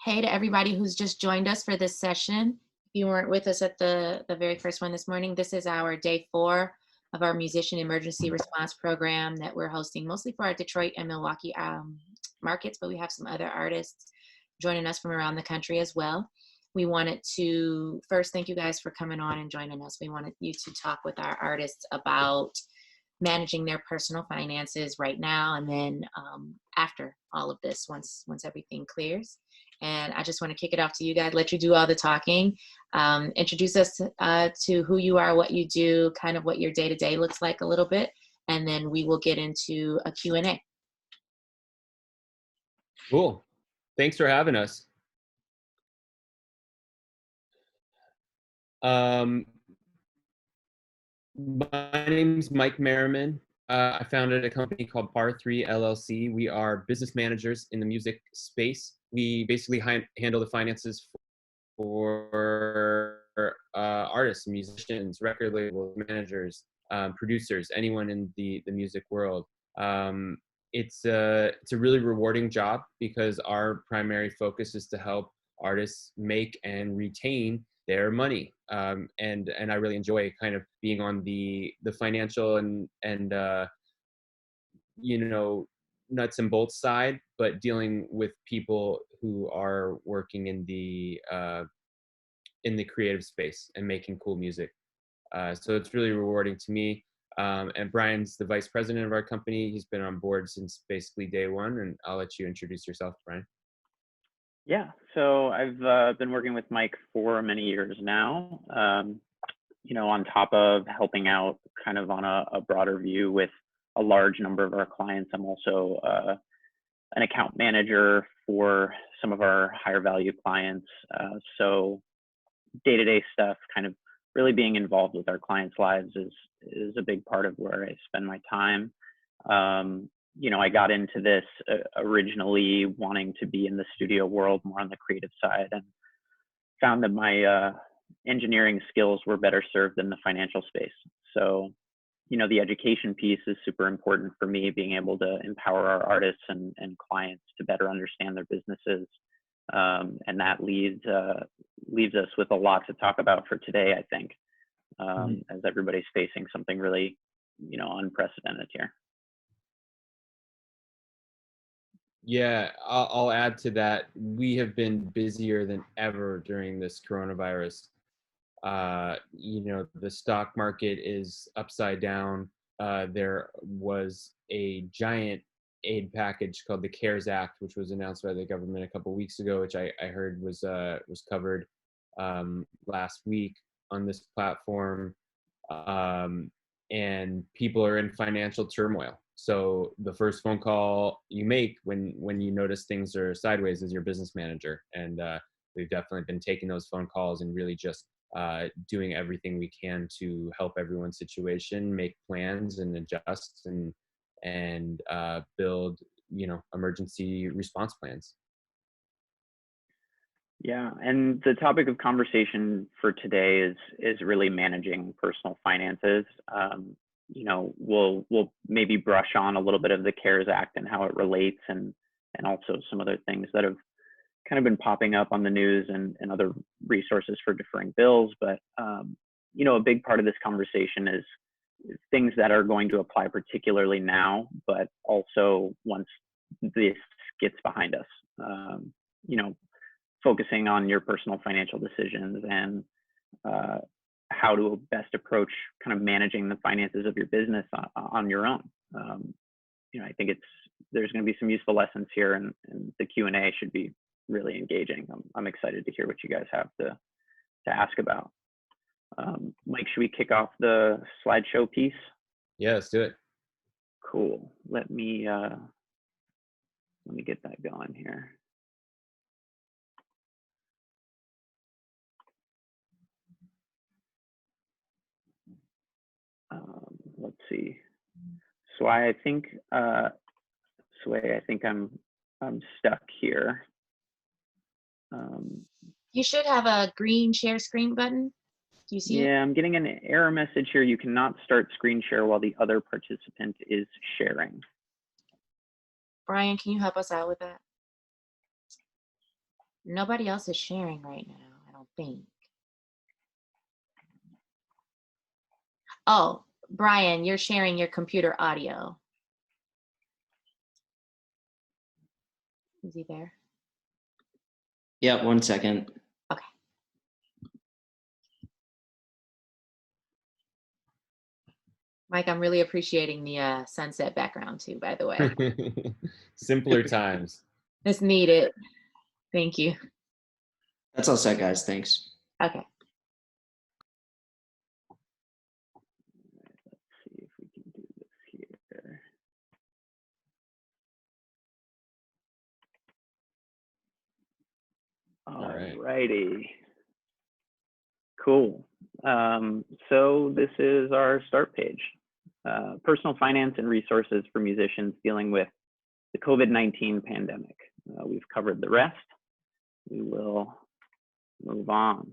Hey to everybody who's just joined us for this session. If you weren't with us at the very first one this morning, this is our day 4 of our musician emergency response program that we're hosting mostly for our Detroit and Milwaukee markets, but we have some other artists joining us from around the country as well. We wanted to first thank you guys for coming on and joining us. We wanted you to talk with our artists about managing their personal finances right now and then after all of this, once everything clears. And I just want to kick it off to you guys, let you do all the talking. Introduce us to who you are, what you do, kind of what your day-to-day looks like a little bit, and then we will get into a Q&A. Cool. Thanks for having us. My name's Mike Merriman. I founded a company called Par3 LLC. We are business managers in the music space. We basically handle the finances for artists, musicians, record labels, managers, producers, anyone in the music world. It's a really rewarding job because our primary focus is to help artists make and retain their money. And I really enjoy kind of being on the financial and nuts and bolts side, but dealing with people who are working in the creative space and making cool music. So it's really rewarding to me. And Bryan's the vice president of our company. He's been on board since basically day one, and I'll let you introduce yourself, Bryan. Yeah, so I've been working with Mike for many years now, on top of helping out kind of on a broader view with a large number of our clients. I'm also an account manager for some of our higher value clients. So day-to-day stuff, kind of really being involved with our clients' lives is a big part of where I spend my time. I got into this originally wanting to be in the studio world, more on the creative side, and found that my engineering skills were better served in the financial space. So, the education piece is super important for me, being able to empower our artists and clients to better understand their businesses. And that leaves us with a lot to talk about for today, I think, as everybody's facing something really, unprecedented here. Yeah, I'll add to that. We have been busier than ever during this coronavirus. The stock market is upside down. There was a giant aid package called the CARES Act, which was announced by the government a couple of weeks ago, which I heard was covered last week on this platform. And people are in financial turmoil. So the first phone call you make when you notice things are sideways is your business manager. And we've definitely been taking those phone calls and really just doing everything we can to help everyone's situation, make plans and adjust and build, emergency response plans. Yeah, and the topic of conversation for today is really managing personal finances. We'll maybe brush on a little bit of the CARES Act and how it relates, and also some other things that have kind of been popping up on the news and other resources for deferring bills. But a big part of this conversation is things that are going to apply particularly now, but also once this gets behind us. Focusing on your personal financial decisions and how to best approach kind of managing the finances of your business on your own. I think there's going to be some useful lessons here, and the Q&A should be really engaging. I'm excited to hear what you guys have to ask about. Mike, should we kick off the slideshow piece? Yeah, let's do it. Cool. Let me get that going here. Let's see. Sway, I think I'm stuck here. You should have a green share screen button. Do you see it? Yeah, I'm getting an error message here. You cannot start screen share while the other participant is sharing. Bryan, can you help us out with that? Nobody else is sharing right now, I don't think. Oh, Brian, you're sharing your computer audio. Is he there? Yeah, 1 second. Okay. Mike, I'm really appreciating the sunset background too, by the way. Simpler times. It's needed. Thank you. That's all set, guys. Thanks. Okay. Let's see if we can do this here. right. Alrighty. Cool. So this is our start page. Personal finance and resources for musicians dealing with the COVID-19 pandemic. We've covered the rest. We will move on.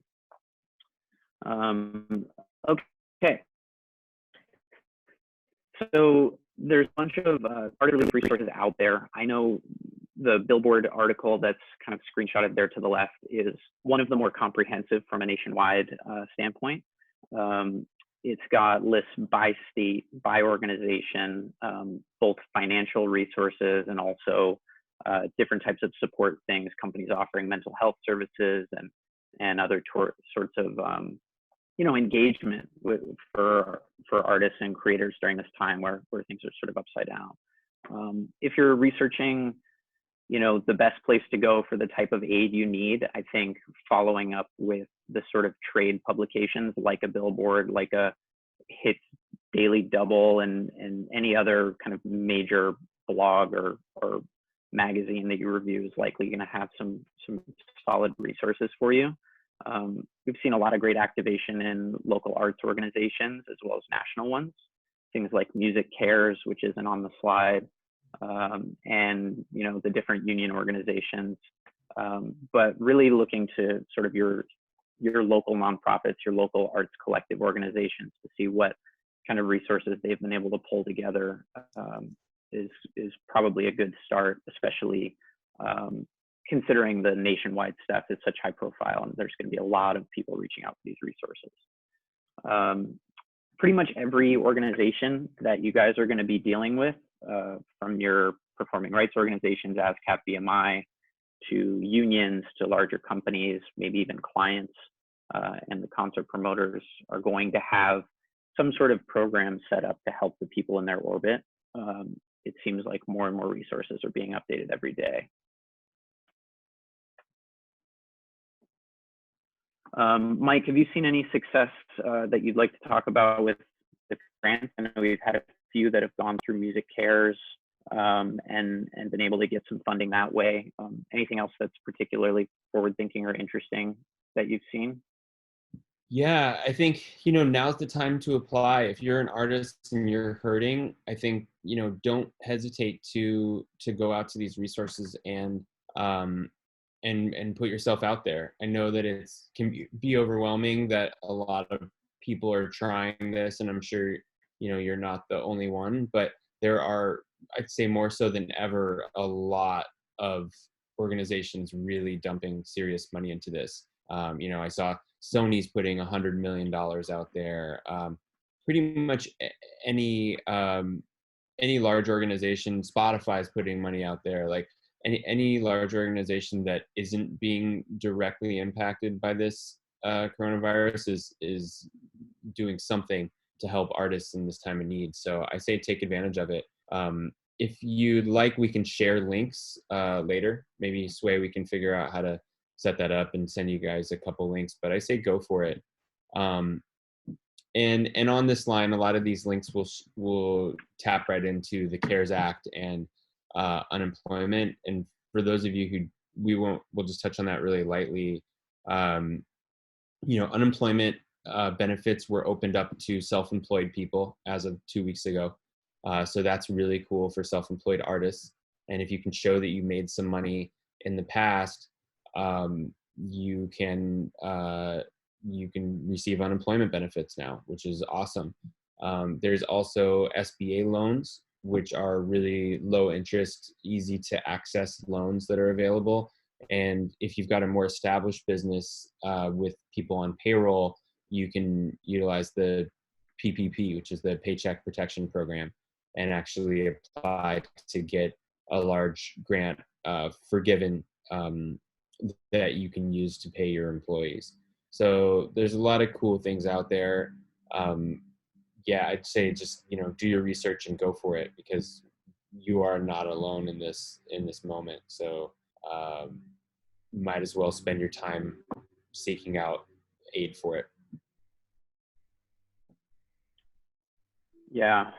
Okay. So there's a bunch of article resources out there. I know the Billboard article that's kind of screenshotted there to the left is one of the more comprehensive from a nationwide standpoint. It's got lists by state, by organization, both financial resources and also different types of support things, companies offering mental health services and other sorts of engagement for artists and creators during this time where things are sort of upside down. If you're researching, the best place to go for the type of aid you need, I think following up with the sort of trade publications like a Billboard, like a Hits Daily Double, and any other kind of major blog or magazine that you review is likely going to have some solid resources for you. We've seen a lot of great activation in local arts organizations as well as national ones, things like Music Cares, which isn't on the slide, and the different union organizations, but really looking to sort of your local nonprofits, your local arts collective organizations to see what kind of resources they've been able to pull together is probably a good start, especially considering the nationwide stuff is such high profile and there's going to be a lot of people reaching out for these resources. Pretty much every organization that you guys are going to be dealing with, from your performing rights organizations, ASCAP, BMI, to unions, to larger companies, maybe even clients, and the concert promoters are going to have some sort of program set up to help the people in their orbit. It seems like more and more resources are being updated every day. Mike, have you seen any success that you'd like to talk about with grants? I know we've had a few that have gone through Music Cares and been able to get some funding that way. Anything else that's particularly forward-thinking or interesting that you've seen? Yeah, I think, now's the time to apply. If you're an artist and you're hurting, I think, don't hesitate to go out to these resources and put yourself out there. I know that can be overwhelming, that a lot of people are trying this, and I'm sure, you're not the only one, but there are, I'd say more so than ever, a lot of organizations really dumping serious money into this. I saw Sony's putting $100 million out there. Pretty much any large organization, Spotify's putting money out there. Like any large organization that isn't being directly impacted by this coronavirus is doing something to help artists in this time of need. So I say take advantage of it. If you'd like, we can share links later. Maybe Sway, we can figure out how to set that up and send you guys a couple links, but I say go for it. And on this line, a lot of these links will tap right into the CARES Act and unemployment. And for those of you who we'll just touch on that really lightly. Unemployment benefits were opened up to self-employed people as of 2 weeks ago. So that's really cool for self-employed artists. And if you can show that you made some money in the past, you can receive unemployment benefits now, which is awesome. There's also SBA loans, which are really low interest, easy to access loans that are available. And if you've got a more established business with people on payroll, you can utilize the PPP, which is the Paycheck Protection Program, and actually apply to get a large grant forgiven that you can use to pay your employees. So there's a lot of cool things out there. Yeah, I'd say just, do your research and go for it, because you are not alone in this moment. So might as well spend your time seeking out aid for it. Yeah.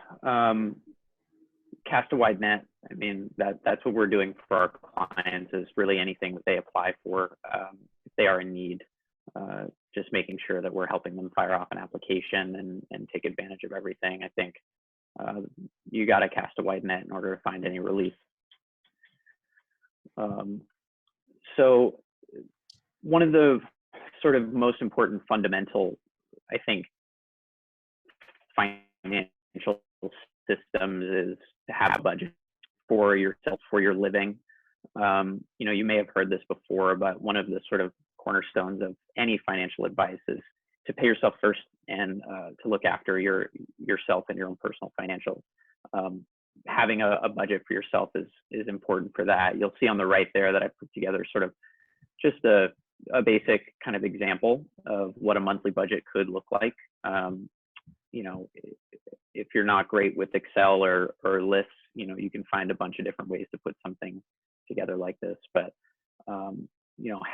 Cast a wide net. I mean, that's what we're doing for our clients, is really anything that they apply for, if they are in need, just making sure that we're helping them fire off an application and take advantage of everything. I think you got to cast a wide net in order to find any relief. So one of the sort of most important fundamental, I think, financial systems is to have a budget for yourself, for your living. You may have heard this before, but one of the sort of cornerstones of any financial advice is to pay yourself first, and to look after yourself and your own personal financials. Having a budget for yourself is important for that. You'll see on the right there that I put together sort of just a basic kind of example of what a monthly budget could look like. If you're not great with Excel or lists, you can find a bunch of different ways to put something together like this. But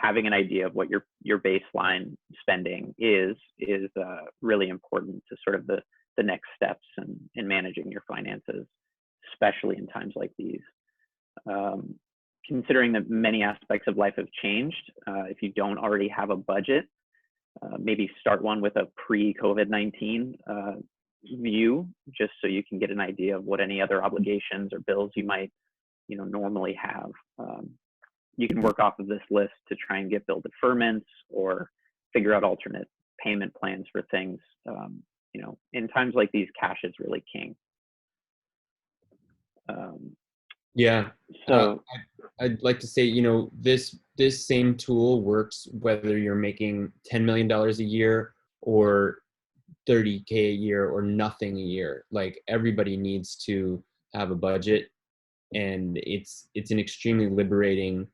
having an idea of what your baseline spending is really important to sort of the next steps in managing your finances, especially in times like these. Considering that many aspects of life have changed, if you don't already have a budget, maybe start one with a pre-COVID-19 view, just so you can get an idea of what any other obligations or bills you might normally have. You can work off of this list to try and get bill deferments or figure out alternate payment plans for things. In times like these, cash is really king. Yeah. So I'd like to say, this same tool works whether you're making $10 million a year or $30K a year or nothing a year. Like, everybody needs to have a budget, and it's an extremely liberating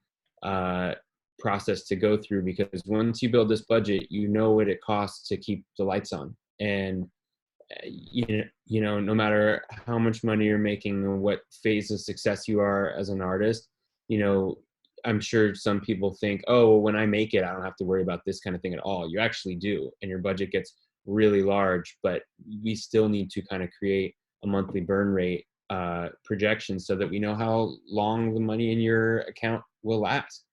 process to go through, because once you build this budget, you know what it costs to keep the lights on. And no matter how much money you're making or what phase of success you are as an artist, I'm sure some people think, oh, well, when I make it, I don't have to worry about this kind of thing at all. You actually do, and your budget gets really large, but we still need to kind of create a monthly burn rate projection so that we know how long the money in your account will last.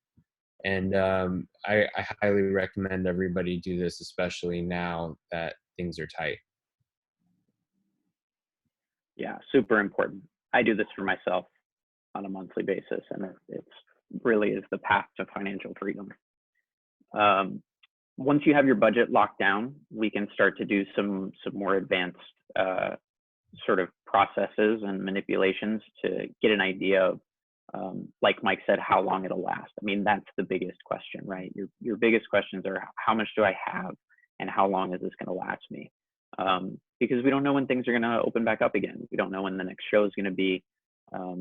And I highly recommend everybody do this, especially now that things are tight. yeah, super important. I do this for myself on a monthly basis, and it really is the path to financial freedom. Once you have your budget locked down, we can start to do some more advanced sort of processes and manipulations to get an idea of, like Mike said, how long it'll last. I mean, that's the biggest question, right? Your biggest questions are, how much do I have, and how long is this going to last me? Because we don't know when things are going to open back up again. We don't know when the next show is going to be.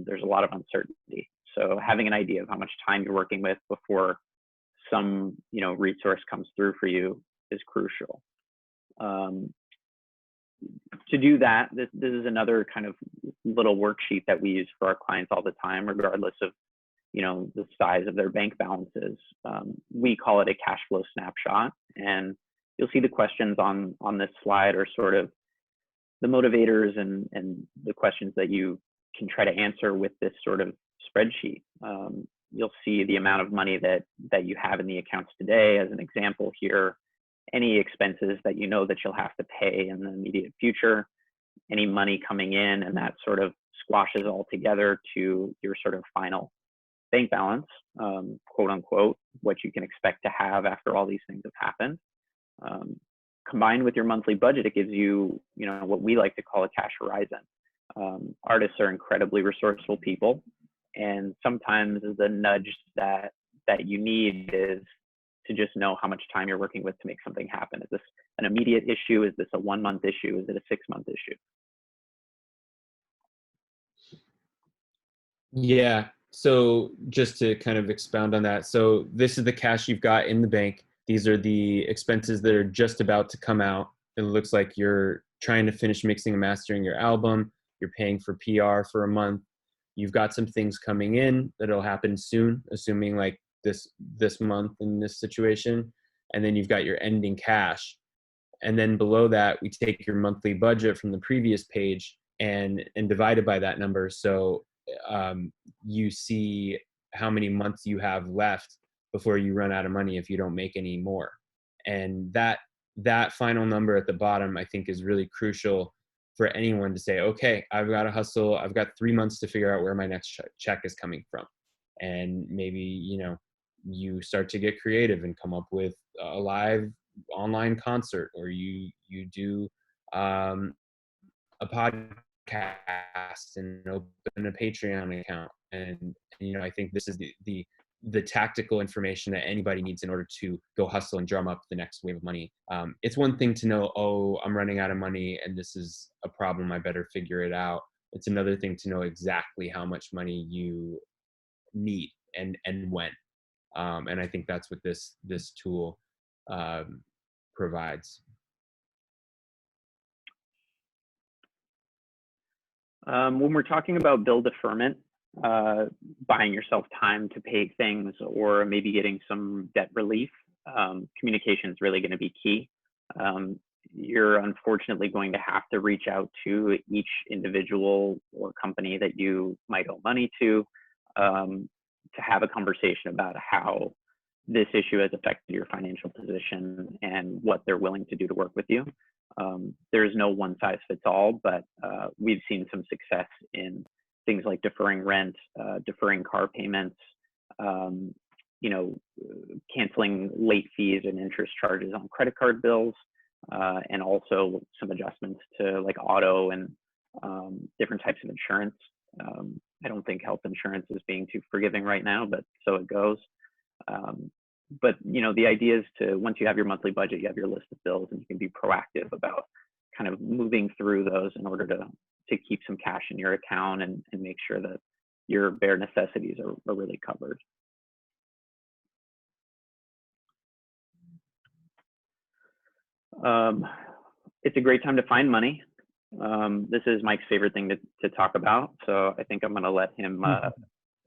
There's a lot of uncertainty. So having an idea of how much time you're working with before some resource comes through for you is crucial. To do that, this is another kind of little worksheet that we use for our clients all the time, regardless of the size of their bank balances. We call it a cash flow snapshot, and you'll see the questions on this slide are sort of the motivators and the questions that you can try to answer with this sort of spreadsheet. You'll see the amount of money that you have in the accounts today, as an example here, any expenses that that you'll have to pay in the immediate future, any money coming in, and that sort of squashes all together to your sort of final bank balance, quote unquote, what you can expect to have after all these things have happened. Combined with your monthly budget, it gives you, what we like to call a cash horizon. Artists are incredibly resourceful people, and sometimes the nudge that that you need is to just know how much time you're working with to make something happen. Is this an immediate issue? Is this a 1 month issue? Is it a 6 month issue? Yeah. So just to kind of expound on that. So this is the cash you've got in the bank. These are the expenses that are just about to come out. It looks like you're trying to finish mixing and mastering your album. You're paying for PR for a month. You've got some things coming in that'll happen soon, assuming like this month in this situation. And then you've got your ending cash. And then below that, we take your monthly budget from the previous page and divide it by that number. So you see how many months you have left before you run out of money if you don't make any more. And that final number at the bottom, I think, is really crucial for anyone to say, okay, I've got to hustle. I've got 3 months to figure out where my next check is coming from. And maybe, you start to get creative and come up with a live online concert, or you do a podcast and open a Patreon account. And I think this is the tactical information that anybody needs in order to go hustle and drum up the next wave of money. It's one thing to know, oh, I'm running out of money and this is a problem, I better figure it out. It's another thing to know exactly how much money you need and when. And I think that's what this tool provides. When we're talking about bill deferment, buying yourself time to pay things, or maybe getting some debt relief, communication is really going to be key. You're unfortunately going to have to reach out to each individual or company that you might owe money to have a conversation about how this issue has affected your financial position and what they're willing to do to work with you. There's no one size fits all, but we've seen some success in things like deferring rent, deferring car payments, canceling late fees and interest charges on credit card bills, and also some adjustments to like auto and different types of insurance. I don't think health insurance is being too forgiving right now, but so it goes. But the idea is to, once you have your monthly budget, you have your list of bills, and you can be proactive about kind of moving through those in order to keep some cash in your account and make sure that your bare necessities are really covered. It's a great time to find money. This is Mike's favorite thing to talk about, so I think I'm going to let him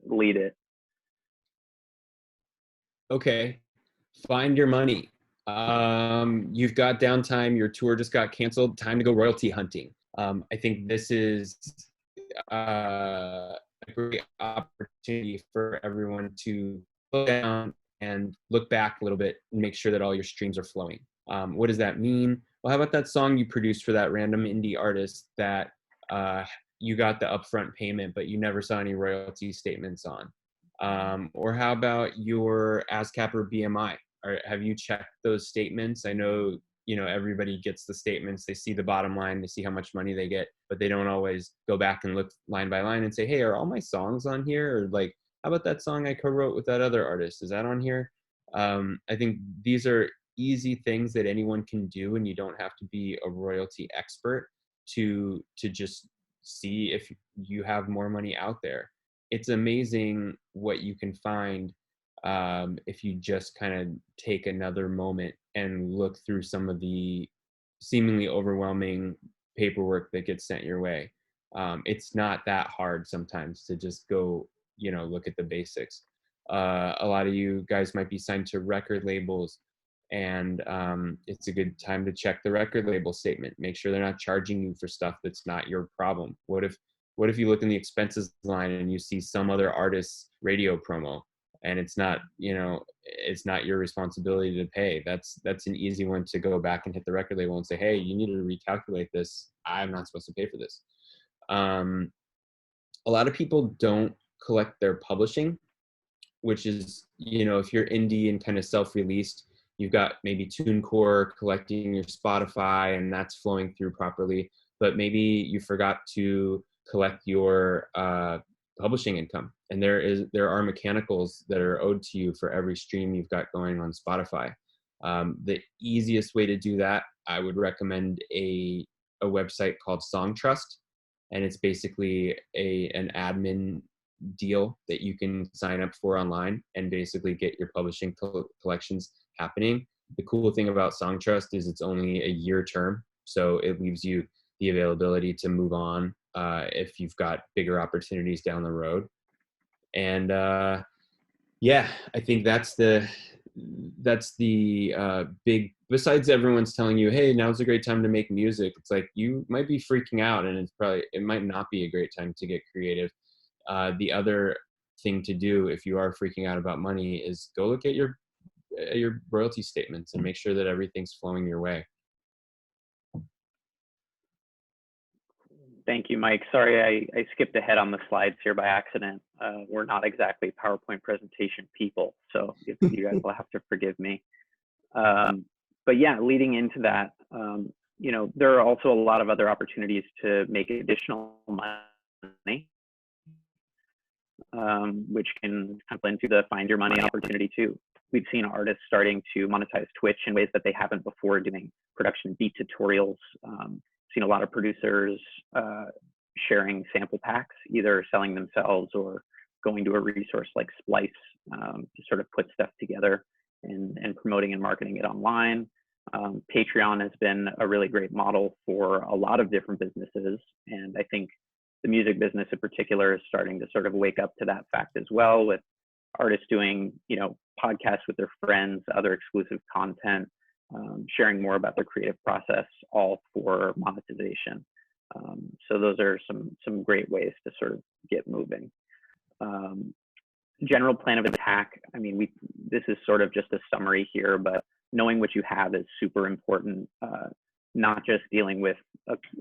lead it. Okay, find your money. You've got downtime. Your tour just got canceled. Time to go royalty hunting. I think this is a great opportunity for everyone to slow down and look back a little bit and make sure that all your streams are flowing. What does that mean? Well, how about that song you produced for that random indie artist that you got the upfront payment, but you never saw any royalty statements on? Or how about your ASCAP or BMI? Have you checked those statements? I know, everybody gets the statements. They see the bottom line, they see how much money they get, but they don't always go back and look line by line and say, hey, are all my songs on here? Or like, how about that song I co-wrote with that other artist? Is that on here? I think these are easy things that anyone can do, and you don't have to be a royalty expert to just see if you have more money out there. It's amazing what you can find if you just kind of take another moment and look through some of the seemingly overwhelming paperwork that gets sent your way. It's not that hard sometimes to just go, look at the basics. A lot of you guys might be signed to record labels, and it's a good time to check the record label statement. Make sure they're not charging you for stuff that's not your problem. What if you look in the expenses line and you see some other artist's radio promo, and it's not your responsibility to pay? That's an easy one to go back and hit the record label and say, hey, you need to recalculate this. I'm not supposed to pay for this. A lot of people don't collect their publishing, which is, if you're indie and kind of self-released, you've got maybe TuneCore collecting your Spotify and that's flowing through properly, but maybe you forgot to collect your publishing income. And there are mechanicals that are owed to you for every stream you've got going on Spotify. The easiest way to do that, I would recommend a website called Songtrust, and it's basically an admin deal that you can sign up for online and basically get your publishing collections happening. The cool thing about Songtrust is it's only a year term, so it leaves you the availability to move on if you've got bigger opportunities down the road. And yeah, I think that's the big, besides everyone's telling you, hey, now's a great time to make music. It's like, you might be freaking out, and it might not be a great time to get creative. The other thing to do if you are freaking out about money is go look at your royalty statements and make sure that everything's flowing your way. Thank you, Mike. Sorry, I skipped ahead on the slides here by accident. We're not exactly PowerPoint presentation people, so you guys will have to forgive me. But yeah, leading into that, there are also a lot of other opportunities to make additional money, which can kind of blend into the find your money opportunity too. We've seen artists starting to monetize Twitch in ways that they haven't before, doing production beat tutorials. Seen a lot of producers sharing sample packs, either selling themselves or going to a resource like Splice to sort of put stuff together and promoting and marketing it online. Patreon has been a really great model for a lot of different businesses, and I think the music business in particular is starting to sort of wake up to that fact as well, with artists doing, podcasts with their friends, other exclusive content, sharing more about their creative process, all for monetization. So those are some great ways to sort of get moving. General plan of attack. I mean, this is sort of just a summary here, but knowing what you have is super important. Not just dealing with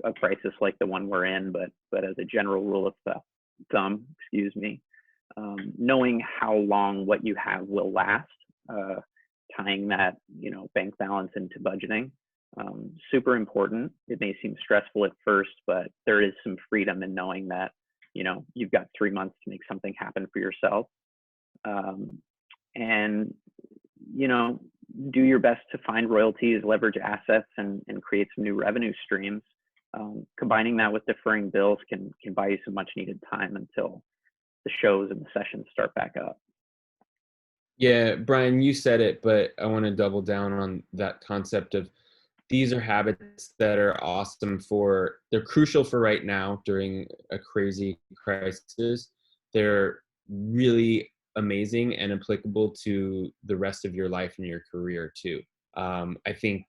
a crisis like the one we're in, but as a general rule of thumb, knowing how long what you have will last. Tying that, bank balance into budgeting, super important. It may seem stressful at first, but there is some freedom in knowing that, you've got 3 months to make something happen for yourself. And, do your best to find royalties, leverage assets, and create some new revenue streams. Combining that with deferring bills can buy you some much needed time until the shows and the sessions start back up. Yeah, Bryan, you said it, but I want to double down on that concept of, these are habits that are awesome they're crucial for right now during a crazy crisis. They're really amazing and applicable to the rest of your life and your career too. I think,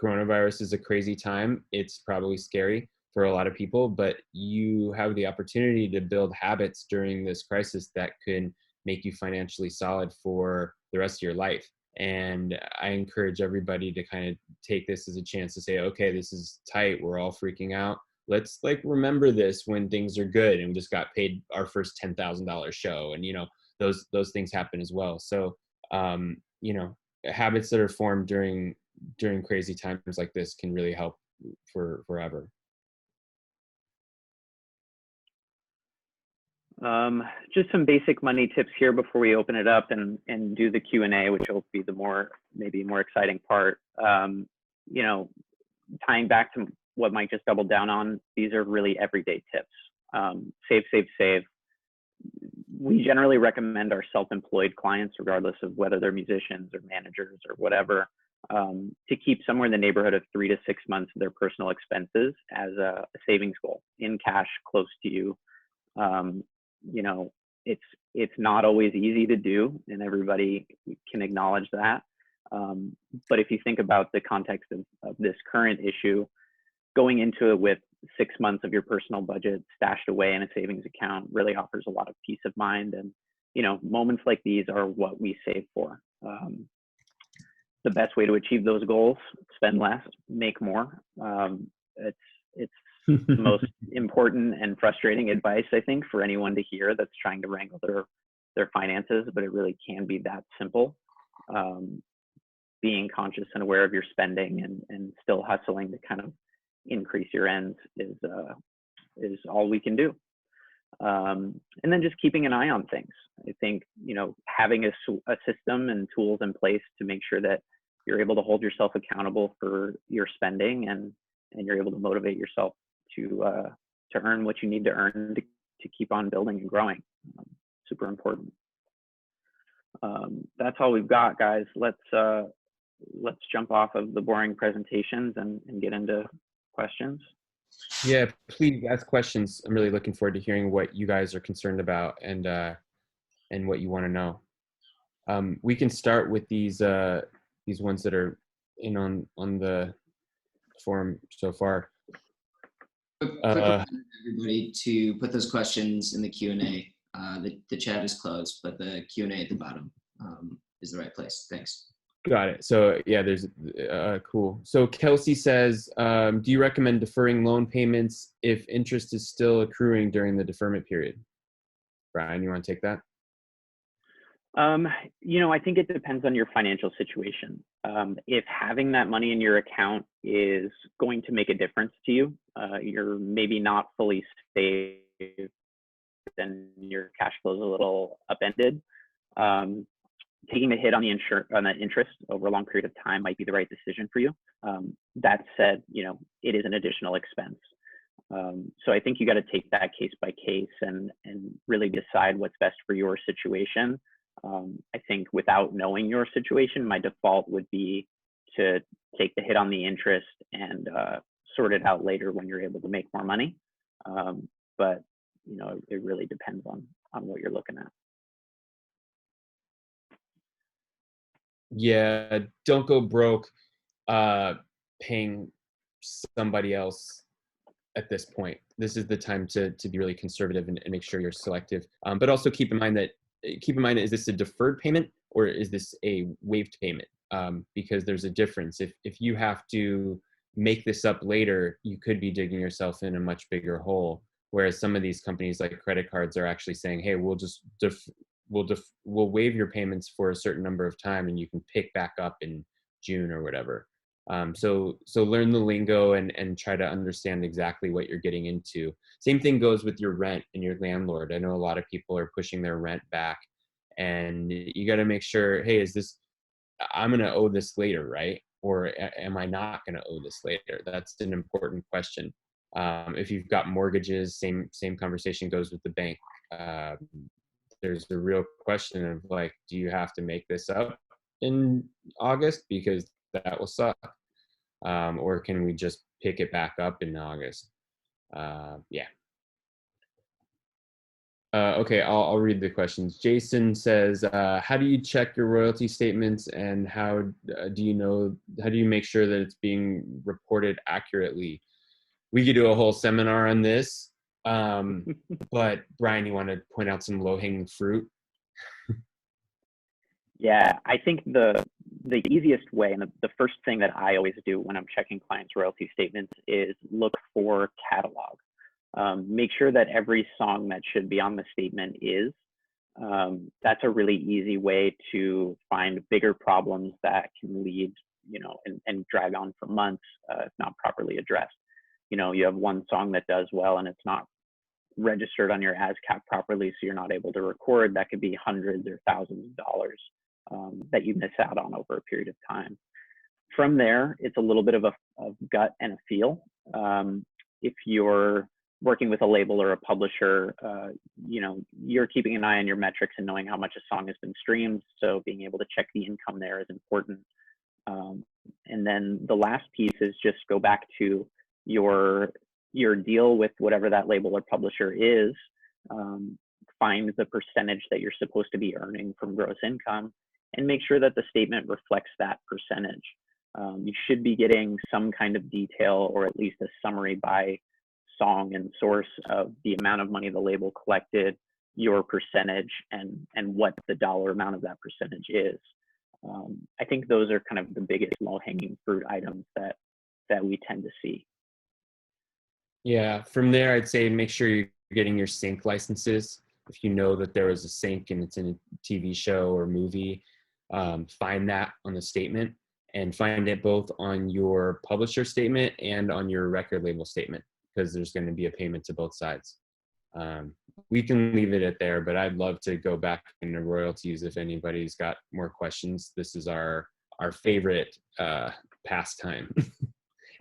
coronavirus is a crazy time. It's probably scary for a lot of people, but you have the opportunity to build habits during this crisis that can make you financially solid for the rest of your life. And I encourage everybody to kind of take this as a chance to say, okay, this is tight. We're all freaking out. Let's remember this when things are good, and we just got paid our first $10,000 show, and those things happen as well. So habits that are formed during crazy times like this can really help for forever. Just some basic money tips here before we open it up and do the Q&A, which will be the maybe more exciting part. Tying back to what Mike just doubled down on, these are really everyday tips. Save, save, save. We generally recommend our self-employed clients, regardless of whether they're musicians or managers or whatever, to keep somewhere in the neighborhood of 3 to 6 months of their personal expenses as a savings goal in cash close to you. It's not always easy to do, and everybody can acknowledge that. But if you think about the context of this current issue, going into it with 6 months of your personal budget stashed away in a savings account really offers a lot of peace of mind. And, moments like these are what we save for. The best way to achieve those goals: spend less, make more. It's the most important and frustrating advice, I think, for anyone to hear that's trying to wrangle their finances, but it really can be that simple. Being conscious and aware of your spending and still hustling to kind of increase your ends is all we can do. And then just keeping an eye on things. I think, having a system and tools in place to make sure that you're able to hold yourself accountable for your spending, and you're able to motivate yourself to earn what you need to earn to keep on building and growing. Super important. That's all we've got, guys. Let's jump off of the boring presentations and get into questions. Yeah, please ask questions. I'm really looking forward to hearing what you guys are concerned about and what you want to know. We can start with these ones that are in on the forum so far. Quick reminder, everybody, to put those questions in the Q&A. The chat is closed, but the Q&A at the bottom is the right place. Thanks. Got it. So yeah, there's cool. So Kelsey says, do you recommend deferring loan payments if interest is still accruing during the deferment period? Bryan, you want to take that? I think it depends on your financial situation. If having that money in your account is going to make a difference to you, you're maybe not fully saved and your cash flow is a little upended. Taking the hit on that interest over a long period of time might be the right decision for you. That said, it is an additional expense. So I think you got to take that case by case and really decide what's best for your situation. I think without knowing your situation, my default would be to take the hit on the interest and sort it out later when you're able to make more money. But it really depends on what you're looking at. Yeah, don't go broke paying somebody else at this point. This is the time to be really conservative and make sure you're selective. But also keep in mind, is this a deferred payment or is this a waived payment? Because there's a difference. If you have to make this up later, you could be digging yourself in a much bigger hole. Whereas some of these companies like credit cards are actually saying, hey, we'll just we'll waive your payments for a certain number of time and you can pick back up in June or whatever. So learn the lingo and try to understand exactly what you're getting into. Same thing goes with your rent and your landlord. I know a lot of people are pushing their rent back, and you got to make sure, hey, I'm going to owe this later, right? Or am I not going to owe this later? That's an important question. If you've got mortgages, same conversation goes with the bank. There's a real question of like, do you have to make this up in August? Because that will suck. Or can we just pick it back up in August? Yeah. Okay, I'll read the questions. Jason says, how do you check your royalty statements, and how do you make sure that it's being reported accurately? We could do a whole seminar on this. But Bryan, you want to point out some low-hanging fruit? Yeah, I think the easiest way, and the first thing that I always do when I'm checking clients' royalty statements, is look for catalog. Make sure that every song that should be on the statement is. That's a really easy way to find bigger problems that can lead, and drag on for months if not properly addressed. You have one song that does well and it's not registered on your ASCAP properly, so you're not able to record. That could be hundreds or thousands of dollars that you miss out on over a period of time. From there, it's a little bit of a gut and a feel. If you're working with a label or a publisher, you're keeping an eye on your metrics and knowing how much a song has been streamed. So being able to check the income there is important. And then the last piece is just go back to your deal with whatever that label or publisher is. Find the percentage that you're supposed to be earning from gross income and make sure that the statement reflects that percentage. You should be getting some kind of detail, or at least a summary by song and source of the amount of money the label collected, your percentage, and what the dollar amount of that percentage is. I think those are kind of the biggest low-hanging fruit items that we tend to see. Yeah, from there, I'd say make sure you're getting your sync licenses. If you know that there was a sync and it's in a TV show or movie, find that on the statement, and find it both on your publisher statement and on your record label statement, because there's going to be a payment to both sides. we can leave it at there, but I'd love to go back into royalties if anybody's got more questions. This is our favorite pastime.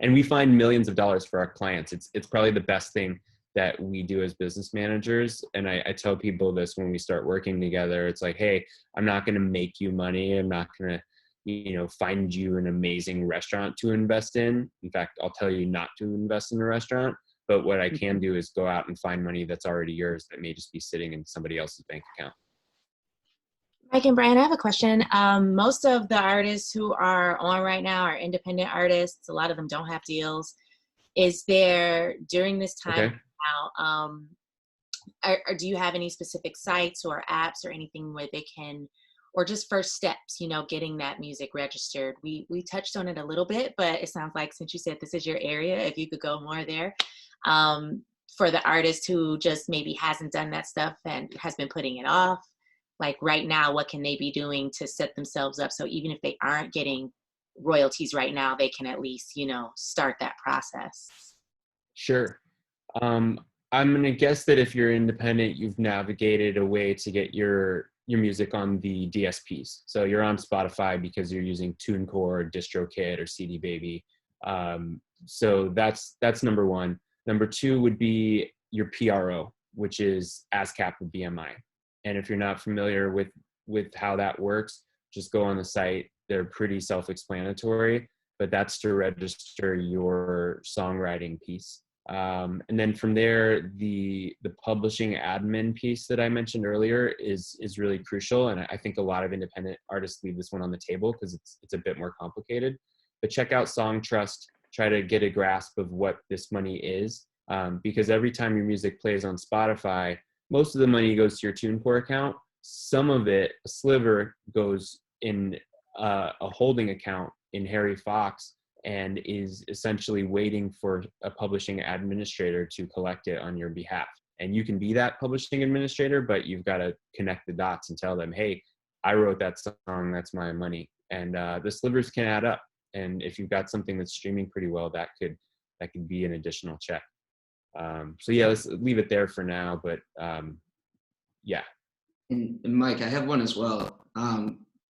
And we find millions of dollars for our clients. It's probably the best thing that we do as business managers. And I tell people this when we start working together. It's like, hey, I'm not going to make you money. I'm not going to, find you an amazing restaurant to invest in. In fact, I'll tell you not to invest in a restaurant. But what I can do is go out and find money that's already yours that may just be sitting in somebody else's bank account. Mike and Bryan, I have a question. Most of the artists who are on right now are independent artists. A lot of them don't have deals. Is there, during this time now, do you have any specific sites or apps or anything where they can, or just first steps, getting that music registered? We touched on it a little bit, but it sounds like since you said this is your area, if you could go more there. For the artist who just maybe hasn't done that stuff and has been putting it off, like right now, what can they be doing to set themselves up so even if they aren't getting royalties right now, they can at least, start that process? Sure. I'm going to guess that if you're independent, you've navigated a way to get your music on the DSPs. So you're on Spotify because you're using TuneCore, DistroKid, or CD Baby. So that's number one. Number two would be your PRO, which is ASCAP with BMI. And if you're not familiar with how that works, just go on the site. They're pretty self-explanatory, but that's to register your songwriting piece. And then from there, the publishing admin piece that I mentioned earlier is really crucial. And I think a lot of independent artists leave this one on the table because it's a bit more complicated. But check out Song Trust. Try to get a grasp of what this money is, because every time your music plays on Spotify, most of the money goes to your TuneCore account. Some of it, a sliver, goes in a holding account in Harry Fox and is essentially waiting for a publishing administrator to collect it on your behalf. And you can be that publishing administrator, but you've got to connect the dots and tell them, hey, I wrote that song, that's my money. And the slivers can add up. And if you've got something that's streaming pretty well, that could be an additional check. So yeah, let's leave it there for now, but yeah. And Mike, I have one as well.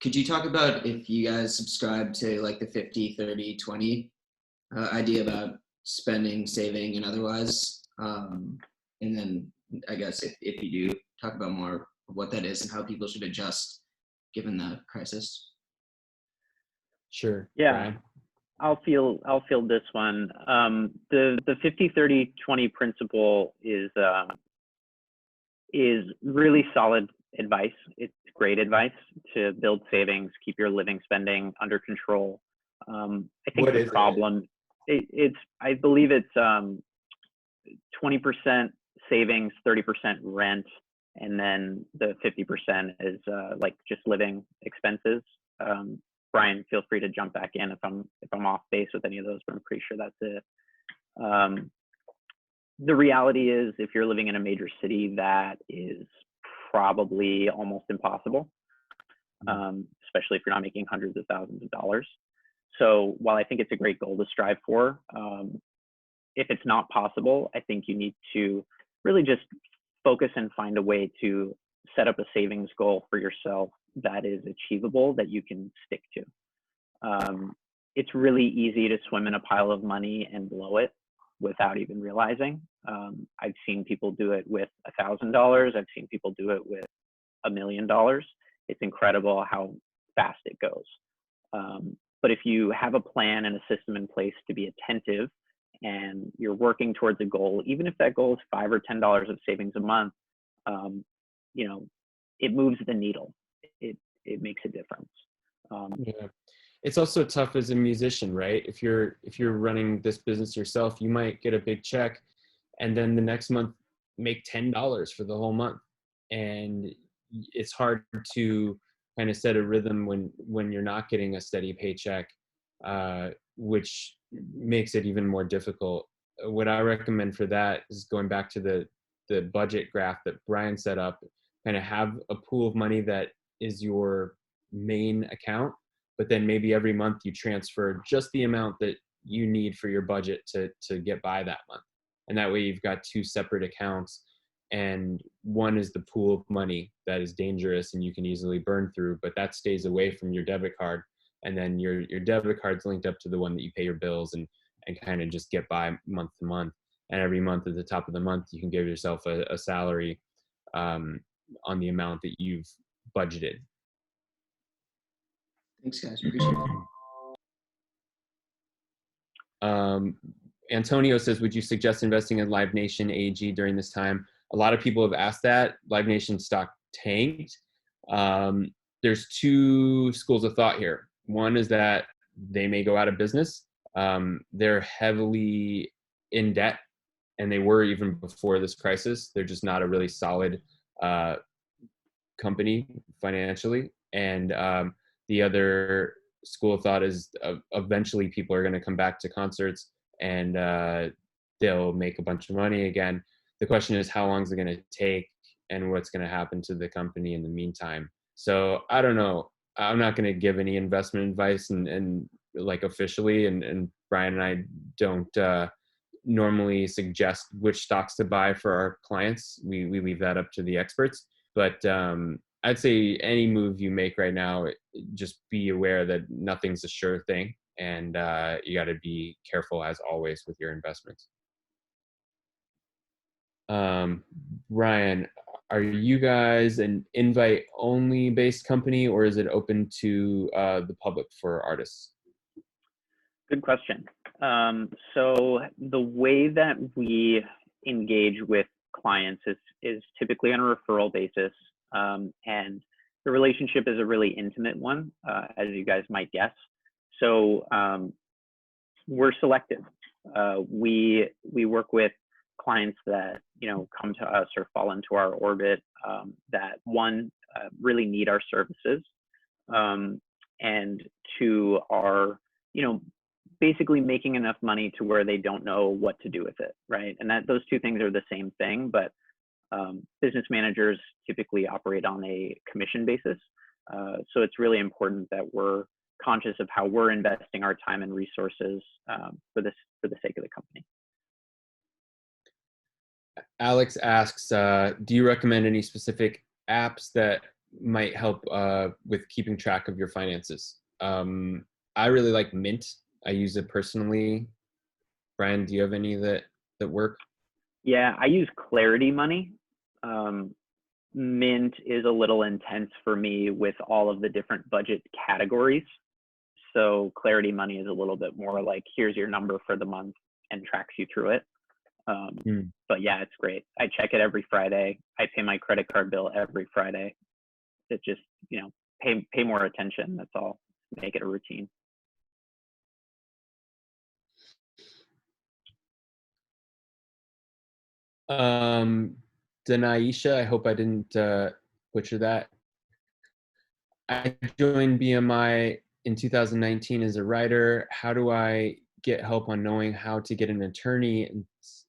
Could you talk about if you guys subscribe to like the 50, 30, 20 idea about spending, saving, and otherwise? And then I guess if you do, talk about more of what that is and how people should adjust given the crisis. Sure. Yeah. Bryan? I'll field this one. The 50, 30, 20 principle is really solid advice. It's great advice to build savings, keep your living spending under control. I think What the is problem, I believe it's 20% savings, 30% rent, and then the 50% is like just living expenses. Bryan, feel free to jump back in if I'm off base with any of those, but I'm pretty sure that's it. The reality is, if you're living in a major city, that is probably almost impossible, especially if you're not making hundreds of thousands of dollars. So while I think it's a great goal to strive for, if it's not possible, I think you need to really just focus and find a way to set up a savings goal for yourself that is achievable, that you can stick to. It's really easy to swim in a pile of money and blow it without even realizing. I've seen people do it with $1,000. I've seen people do it with $1 million. It's incredible how fast it goes. But if you have a plan and a system in place to be attentive and you're working towards a goal, even if that goal is $5 or $10 of savings a month, it moves the needle. It makes a difference. Yeah. It's also tough as a musician, right? If you're running this business yourself, you might get a big check and then the next month make $10 for the whole month. And it's hard to kind of set a rhythm when you're not getting a steady paycheck, which makes it even more difficult. What I recommend for that is going back to the budget graph that Bryan set up, kind of have a pool of money that is your main account, but then maybe every month you transfer just the amount that you need for your budget to get by that month. And that way you've got two separate accounts. and one is the pool of money that is dangerous and you can easily burn through, but that stays away from your debit card. And then your debit card's linked up to the one that you pay your bills and kind of just get by month to month. And every month at the top of the month, you can give yourself a salary on the amount that you've budgeted. Thanks, guys. Appreciate it. Antonio says, would you suggest investing in Live Nation AG during this time? A lot of people have asked that. Live Nation stock tanked. There's two schools of thought here. One is that they may go out of business. They're heavily in debt, and they were even before this crisis. They're just not a really solid company financially. And the other school of thought is eventually people are going to come back to concerts and they'll make a bunch of money again. The question is, how long is it going to take and what's going to happen to the company in the meantime? So I don't know. I'm not going to give any investment advice and like officially, and Bryan and I don't normally suggest which stocks to buy for our clients. We leave that up to the experts. But I'd say any move you make right now, just be aware that nothing's a sure thing. And you got to be careful, as always, with your investments. Bryan, are you guys an invite-only based company, or is it open to the public for artists? Good question. So the way that we engage with clients is typically on a referral basis, and the relationship is a really intimate one, as you guys might guess. So we're selective. We work with clients that come to us or fall into our orbit, that one, really need our services, and two, are basically making enough money to where they don't know what to do with it, right? And that those two things are the same thing, but business managers typically operate on a commission basis. So it's really important that we're conscious of how we're investing our time and resources for the sake of the company. Alex asks, do you recommend any specific apps that might help with keeping track of your finances? I really like Mint. I use it personally. Bryan, do you have any that work? Yeah, I use Clarity Money. Mint is a little intense for me with all of the different budget categories. So Clarity Money is a little bit more like, here's your number for the month and tracks you through it. But yeah, it's great. I check it every Friday. I pay my credit card bill every Friday. It just, pay more attention. That's all. Make it a routine. Danaisha, I hope I didn't butcher that. I joined BMI in 2019 as a writer. How do I get help on knowing how to get an attorney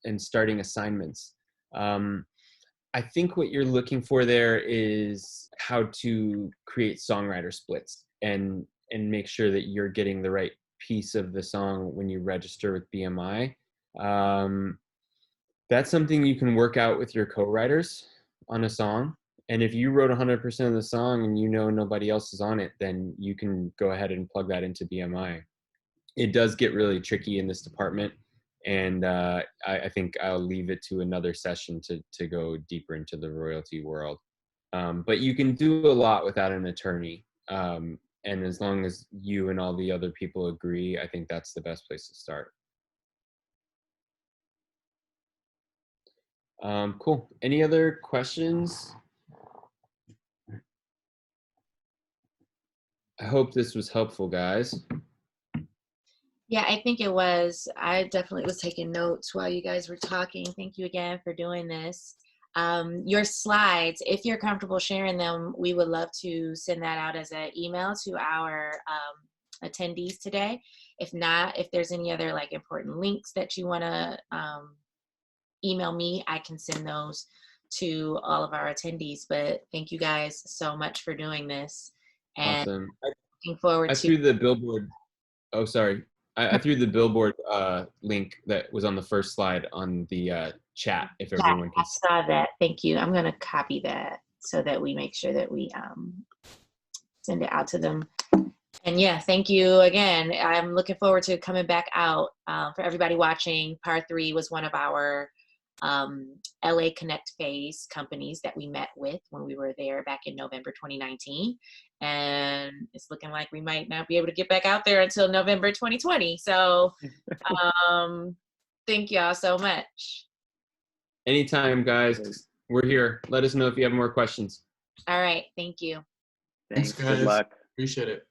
and starting assignments? I think what you're looking for there is how to create songwriter splits and make sure that you're getting the right piece of the song when you register with BMI. That's something you can work out with your co-writers on a song. And if you wrote 100% of the song and nobody else is on it, then you can go ahead and plug that into BMI. It does get really tricky in this department. And I think I'll leave it to another session to go deeper into the royalty world. But you can do a lot without an attorney. And as long as you and all the other people agree, I think that's the best place to start. Cool. Any other questions? I hope this was helpful, guys. Yeah, I think it was. I definitely was taking notes while you guys were talking. Thank you again for doing this. Your slides, if you're comfortable sharing them, we would love to send that out as an email to our attendees today. If not, if there's any other important links that you want to email me, I can send those to all of our attendees. But thank you guys so much for doing this. And awesome. looking forward I threw the billboard. Oh, sorry. I threw the billboard link that was on the first slide on the chat if Yeah, everyone I can see. saw that. Thank you. I'm going to copy that so that we make sure that we send it out to them. And yeah, thank you again. I'm looking forward to coming back out. For everybody watching, Par 3 was one of our LA Connect Phase companies that we met with when we were there back in November 2019. And it's looking like we might not be able to get back out there until November 2020. So thank y'all so much. Anytime, guys. We're here. Let us know if you have more questions. All right. Thank you. Thanks. guys. Good luck. Appreciate it.